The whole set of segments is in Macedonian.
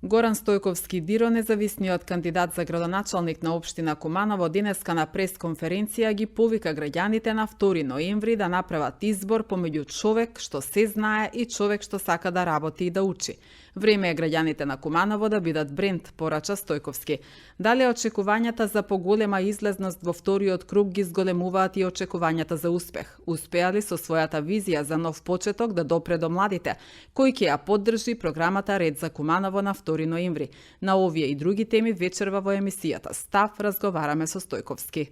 Горан Стојковски Диро, независниот кандидат за градоначалник на општина Куманово, денеска на пресконференција ги повика граѓаните на 2 ноември да направат избор помеѓу човек што се знае и човек што сака да работи и да учи. Време е граѓаните на Куманово да бидат бренд, порача Стојковски. Дали очекувањата за поголема излезност во вториот круг ги зголемуваат и очекувањата за успех? Успеа ли со својата визија за нов почеток да допре до младите, кој ќе ја поддржи програмата Ред за Куманово на 2 ноември? На овие и други теми вечерва во емисијата Став разговараме со Стојковски.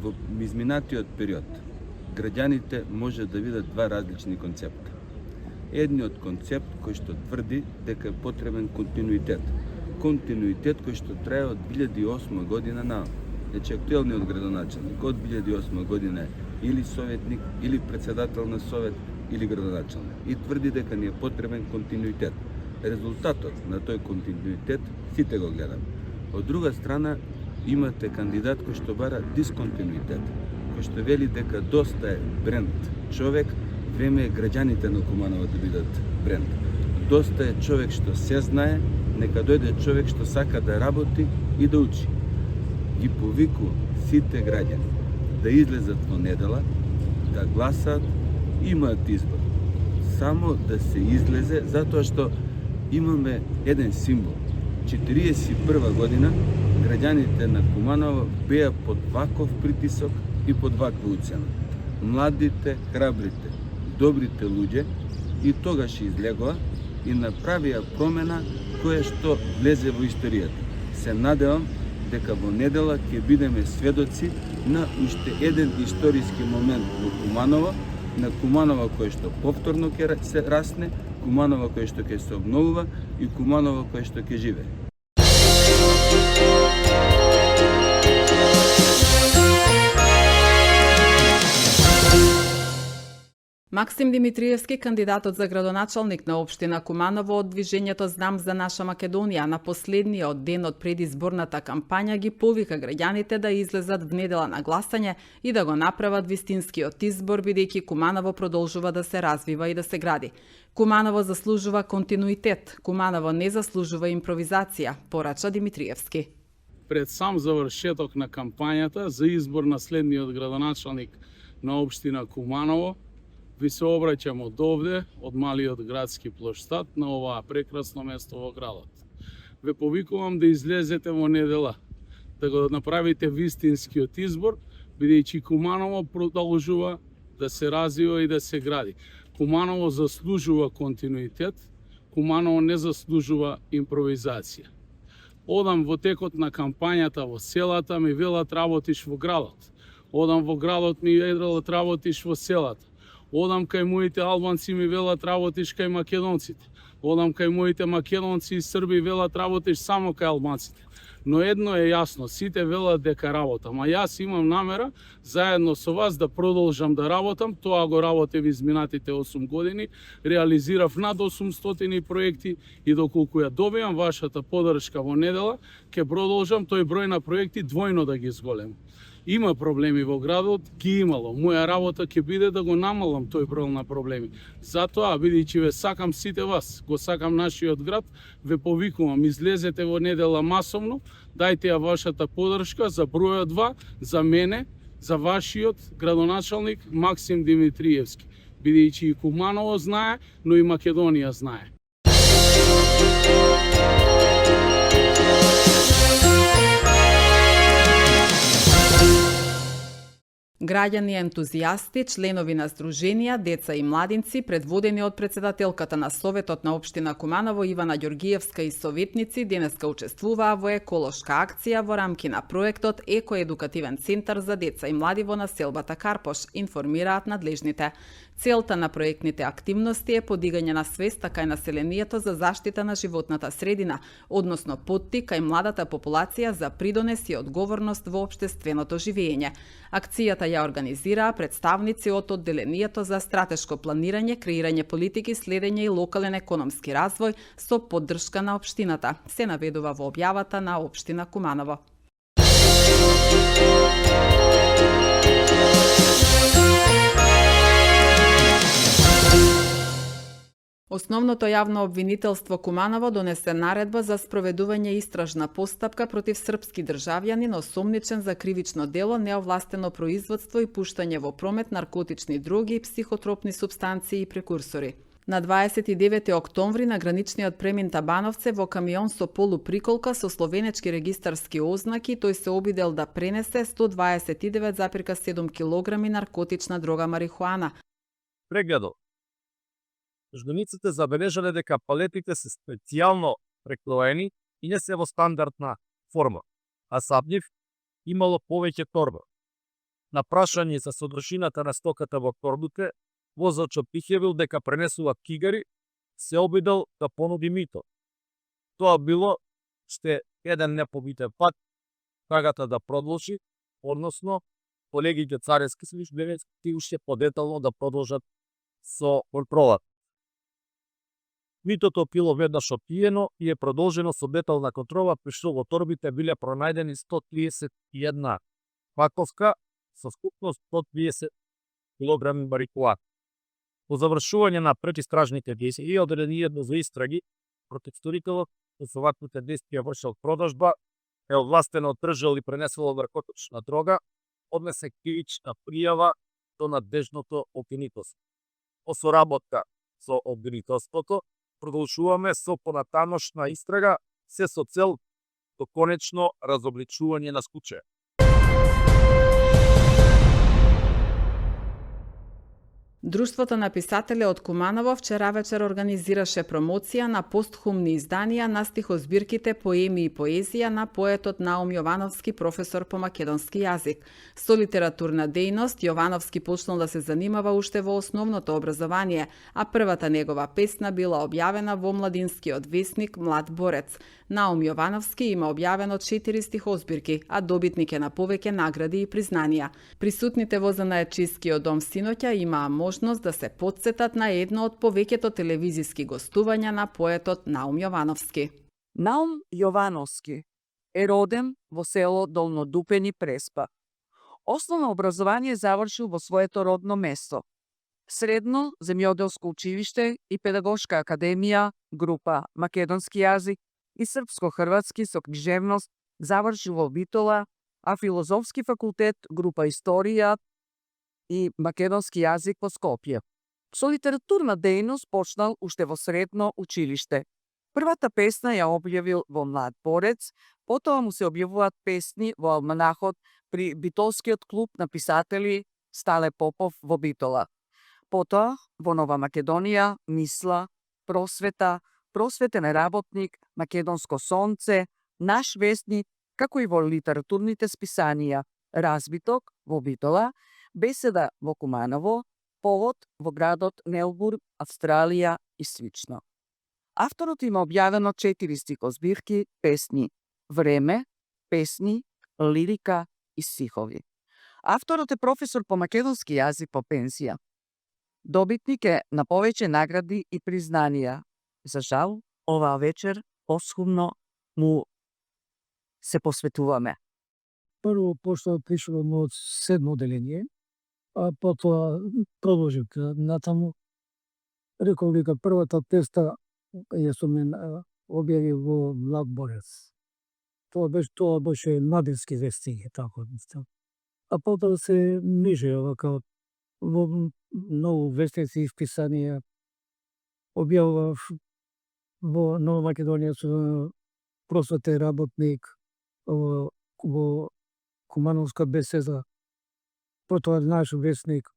Во изминатиот период граѓаните може да видат два различни концепта. Едниот концепт кој што тврди дека е потребен континуитет. Континуитет кој што трае од 2008 година на. Значи актуелниот градоначалник од 2008 година е или советник, или председател на совет, или градоначалник. И тврди дека ни е потребен континуитет. Резултатот на тој континуитет сите го гледаме. Од друга страна имате кандидат кој што бара дисконтинуитет, кој што вели дека доста е бренд човек, време е граѓаните на Куманово да бидат бренд. Доста е човек што се знае, нека дојде човек што сака да работи и да учи. Ги повикува сите граѓани да излезат во недела, да гласат, имаат избор. Само да се излезе, затоа што имаме еден символ. 41 година граѓаните на Куманово беа под ваков притисок и под ваква уцена. Младите, храбрите, добрите луѓе и тогаш излегоа и направија промена која што влезе во историјата. Се надевам дека во недела ќе бидеме сведоци на уште еден историски момент во Куманово, на Куманово кој што повторно ќе се расне, Куманово кој што ќе се обновува и Куманово кој што ќе живее. Максим Димитриевски, кандидатот за градоначалник на општина Куманово од движењето Знам за наша Македонија, на последниот ден од предизборната кампања ги повика граѓаните да излезат в недела на гласање и да го направат вистинскиот избор, бидејќи Куманово продолжува да се развива и да се гради. Куманово заслужува континуитет, Куманово не заслужува импровизација, порача Димитриевски. Пред сам завршеток на кампањата за избор на следниот градоначалник на општина Куманово, ви се обраќам од овде, од малиот градски плоштад, на оваа прекрасно место во градот. Ве повикувам да излезете во недела, да го направите вистинскиот избор, бидејќи Куманово продолжува да се развива и да се гради. Куманово заслужува континуитет, Куманово не заслужува импровизација. Одам во текот на кампањата во селата, ми велат работиш во градот. Одам во градот, ми велат работиш во селата. Одам кај моите албанци, ми велат работиш кај македонците. Одам кај моите македонци и срби, велат работиш само кај албанците. Но едно е јасно, сите велат дека работам, а јас имам намера заедно со вас да продолжам да работам. Тоа го работев изминатите 8 години, реализирав над 800 проекти и доколку ја добијам вашата поддршка во недела, ќе продолжам тој број на проекти двојно да ги зголемам. Има проблеми во градот, ги имало. Моја работа ќе биде да го намалам тој број на проблеми. Затоа, бидејќи ве сакам сите вас, го сакам нашиот град, ве повикувам, излезете во недела масовно, дајте ја вашата поддршка за бројот 2, за мене, за вашиот градоначалник Максим Димитриевски. Бидејќи и Куманово знае, но и Македонија знае. Граѓани ентузијасти, членови на здруженија, деца и младинци, предводени од председателката на Советот на општина Куманово Ивана Ѓоргиевска и советници, денеска учествуваа во еколошка акција во рамки на проектот Екоедукативен центар за деца и млади во населбата Карпош, информираат надлежните. Целта на проектните активности е подигање на свеста кај населението за заштита на животната средина, односно поттик кај младата популација за придонес и одговорност во општественото живење. Акцијата ја организираа представници од Одделението за стратешко планирање, креирање политики, следење и локален економски развој со поддршка на општината, се наведува во објавата на општина Куманово. Основното јавно обвинителство Куманово донесе наредба за спроведување истражна постапка против српски државјанин осомничен за кривично дело неовластено производство и пуштање во промет наркотични дроги, психотропни супстанции и прекурсори. На 29 октомври на граничниот премин Табановце во камион со полуприколка со словенечки регистарски ознаки тој се обидел да пренесе 129,7 килограми наркотична дрога марихуана. Прегледот. Ждуниците забележале дека палетите се специјално прекроени и не се во стандардна форма, а сабњив имало повеќе торба. На прашање за содржината на стоката во торбите, возачот изјавил дека пренесува кигари, се обидел да понуди мито. Тоа било ще еден непобитен пат тагата да продолжи, односно колегите царински службеници уште подетално да продолжат со контролата. Митото било веднаш опиено и е продолжено со детална контрола, при што во торбите биле пронајдени 131 паковка со скупност 130 кг марихуана. По завршување на предистражните действија и одредението за истраги против сторителот со ваквите действија вршел продажба, е овластено одржал и пренесело наркотична дрога, однесе кривична пријава до надлежното обвинителство. По соработка со обвинителството продолжуваме со понатамошна истрага, се со цел до конечно разобличување на случај. Друштвото на писатели од Куманово вчера вечер организираше промоција на постхумни изданија на стихозбирките Поеми и поезија на поетот Наум Јовановски, професор по македонски јазик. Со литературна дејност Јовановски почнал да се занимава уште во основното образование, а првата негова песна била објавена во младинскиот весник Млад борец. Наум Јовановски има објавено 4 стихозбирки, а добитник е на повеќе награди и признанија. Присутните во Занаечискиот дом синоќа имаа можност да се потсетат на едно од повеќето телевизиски гостувања на поетот Наум Јовановски. Наум Јовановски е роден во село Долно Дупени, Преспа. Основно образование завршил во своето родно место. Средно земјоделско училиште и педагошка академија, група македонски јазик и српско-хрватски со книжевност завршил во Битола, а филозофски факултет, група историја и македонски јазик во Скопје. Со литературна дејност почнал уште во средно училиште. Првата песна ја објавил во Млад борец, потоа му се објавуваат песни во алманахот при Битолскиот клуб на писатели Стале Попов во Битола. Потоа во Нова Македонија, Мисла, Просвета, Просветен работник, Македонско сонце, Наш вестник, како и во литературните списанија Разбиток во Битола, Беседа во Куманово, Повод во градот Мелбурн, Австралија и слично. Авторот има објавено 4 стихозбирки, песни Време, песни, лирика и стихови. Авторот е професор по македонски јазик по пенсија. Добитник е на повеќе награди и признанија. За жал, оваа вечер посхумно му се посветуваме. Прво пошто пришол од 7 оделение, а потоа продолжив натаму. Рекол дека првата теста ја сум објавил во Млад борец. Тоа беше младински вестник, така мислам. А потоа се ниже вака во многу вестници и списанија. Објавував во Нова Македонија со Просветен работник, во Кумановска беседа, потоа Наш вестник,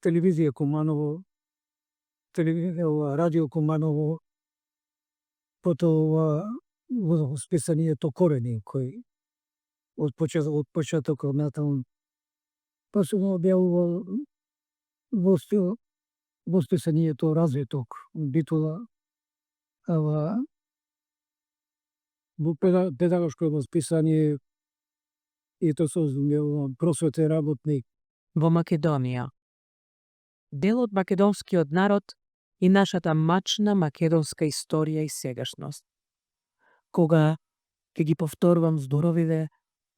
телевизија Куманово, радио Куманово, потоа во списанието Корени, кој од почетокот натаму, па се објавувал во списанието Развиток, Битола, во педагошко списание и тоа со Просветен работник. Во Македонија. Дел од македонскиот народ и нашата мачна македонска историја и сегашност. Кога ќе ги повторувам зборовите,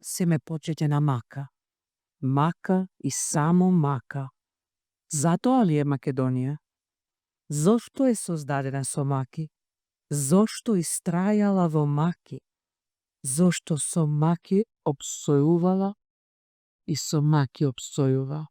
се ме почеќе на мака. Мака и само мака. Затоа ли е Македонија? Зошто е создадена со маки? Зошто истрајала во маки? Зошто со маки обстојувала и со маки обстојува?